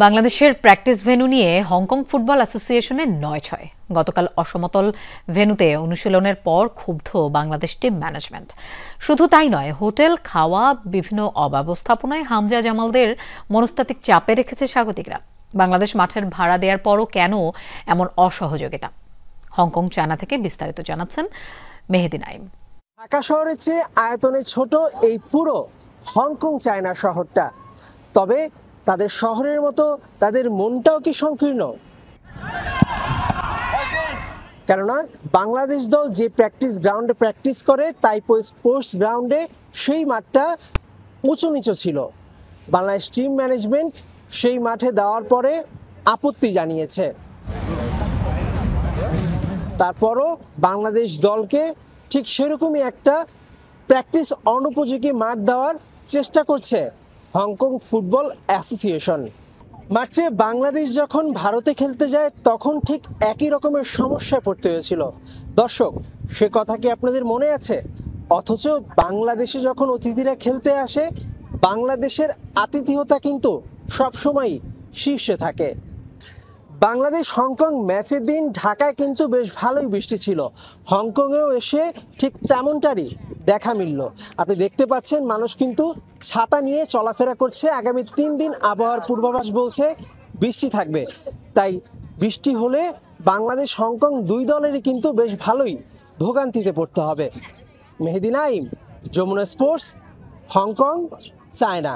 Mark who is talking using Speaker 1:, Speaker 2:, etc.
Speaker 1: বাংলাদেশের practice venue নিয়ে Hong Kong football অ্যাসোসিয়েশনের ৯-৬। গতকাল অসমতল ভেন্যুতে অনুশীলনের পর ক্ষুব্ধ বাংলাদেশ টিম ম্যানেজমেন্ট। শুধু তাই নয়, হোটেল, খাওয়া, বিভিন্ন অব্যবস্থাপনায় হামজা জামালদের মনস্তাত্ত্বিক চাপে রেখেছে স্বাগতিকরা। বাংলাদেশ মাঠের ভাড়া দেওয়ার পরও কেন এমন অসহযোগিতা? হংকং চায়না থেকে বিস্তারিত জানাচ্ছেন মেহেদি নাইম।
Speaker 2: ঢাকা শহরের চেয়ে আয়তনে ছোট এই পুরো হংকং চায়না শহরটা, তবে তাদের শহরের মতো তাদের মনটাও কি সংকীর্ণ? কেননা বাংলাদেশ দল যে প্র্যাকটিস গ্রাউন্ডে প্র্যাকটিস করে তাইপো স্পোর্টস গ্রাউন্ডে সেই মাঠটা উঁচু নিচু ছিল। বাংলাদেশ টিম ম্যানেজমেন্ট সেই মাঠে দেওয়ার পরে আপত্তি জানিয়েছে। তারপরও বাংলাদেশ দলকে ঠিক সেরকমই একটা প্র্যাকটিস অনুপযোগী মাঠ দেওয়ার চেষ্টা করছে হংকং ফুটবল অ্যাসোসিয়েশন। মার্চে বাংলাদেশ যখন ভারতে খেলতে যায় তখন ঠিক একই রকমের সমস্যায় পড়তে হয়েছিল। দর্শক, সে কথা কি আপনাদের মনে আছে? অথচ বাংলাদেশে যখন অতিথিরা খেলতে আসে, বাংলাদেশের আতিথেয়তা কিন্তু সবসময় শীর্ষে থাকে। বাংলাদেশ হংকং ম্যাচের দিন ঢাকায় কিন্তু বেশ ভালোই বৃষ্টি ছিল। হংকংয়েও এসে ঠিক তেমনটারই দেখা মিলল। আপনি দেখতে পাচ্ছেন মানুষ কিন্তু ছাতা নিয়ে চলাফেরা করছে। আগামী 3 দিন আবহাওয়ার পূর্বাভাস বলছে বৃষ্টি থাকবে। তাই বৃষ্টি হলে বাংলাদেশ হংকং দুই দলেরই কিন্তু বেশ ভালোই ভোগান্তিতে পড়তে হবে। Mehedi Naim, Jamuna sports, Hong Kong, China.